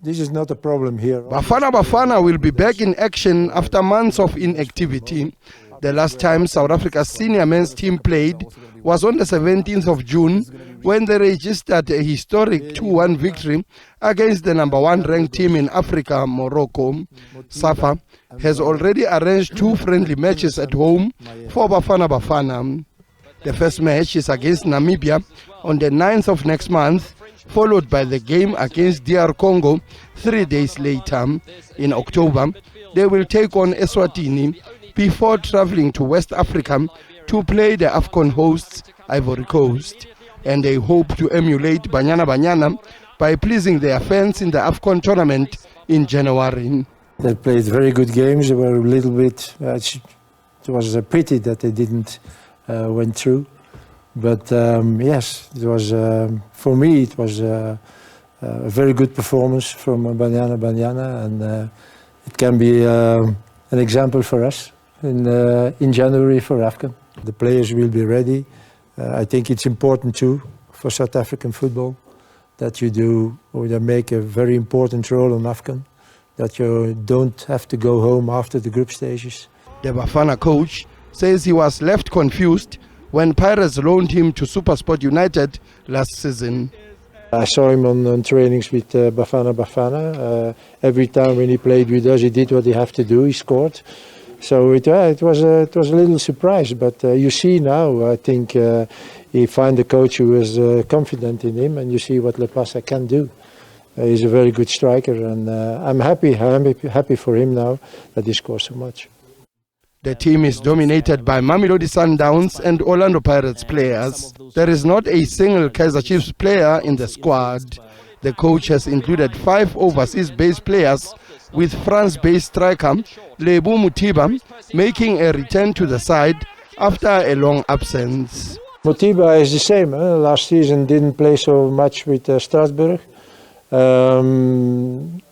This is not a problem here. Bafana Bafana will be back in action after months of inactivity. The last time South Africa's senior men's team played was on the 17th of June when they registered a historic 2-1 victory against the number 1 ranked team in Africa, Morocco. SAFA has already arranged 2 friendly matches at home for Bafana Bafana. The first match is against Namibia on the 9th of next month, followed by the game against DR Congo 3 days later. In October, they will take on Eswatini before traveling to West Africa to play the AFCON hosts Ivory Coast. And they hope to emulate Banyana Banyana by pleasing their fans in the AFCON tournament in January. They played very good games. They were a little bit, it was a pity that they didn't went through. But yes, it was, for me, it was a very good performance from Banyana Banyana, and it can be an example for us in January for AFCON. The players will be ready. I think it's important too for South African football that you do, or you make a very important role in AFCON, that you don't have to go home after the group stages. The Bafana coach says he was left confused when Pirates loaned him to SuperSport United last season. I saw him on trainings with Bafana Bafana. Every time when he played with us, he did what he had to do, he scored. So it was a little surprise, but you see now, I think he found a coach who is confident in him, and you see what Lepasa can do. He's a very good striker, and I'm happy for him now that he scores so much. The team is dominated by Mamelodi Sundowns and Orlando Pirates players. There is not a single Kaizer Chiefs player in the squad. The coach has included 5 overseas-based players, with France-based striker Lebu Mutiba making a return to the side after a long absence. Mutiba is the same. Last season didn't play so much with Strasbourg.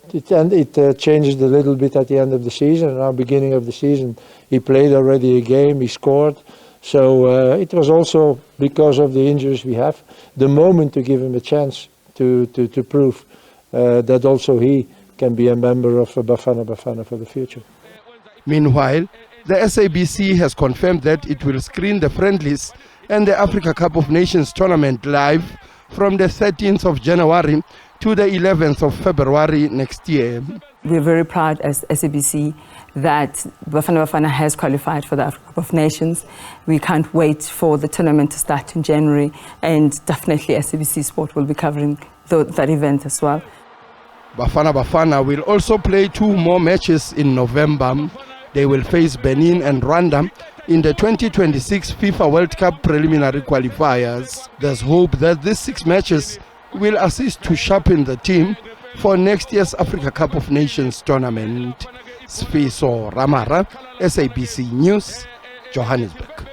It changed a little bit at the end of the season. Now, beginning of the season, he played already a game, he scored. So it was also because of the injuries we have, the moment to give him a chance to prove that also he can be a member of Bafana Bafana for the future. Meanwhile, the SABC has confirmed that it will screen the friendlies and the Africa Cup of Nations tournament live from the 13th of January to the 11th of February next year. We're very proud as SABC that Bafana Bafana has qualified for the Africa Cup of Nations. We can't wait for the tournament to start in January, and definitely SABC Sport will be covering that event as well. Bafana Bafana will also play 2 more matches in November. They will face Benin and Rwanda in the 2026 FIFA World Cup preliminary qualifiers. There's hope that these 6 matches will assist to sharpen the team for next year's Africa Cup of Nations tournament. Sfiso Ramara, SABC News, Johannesburg.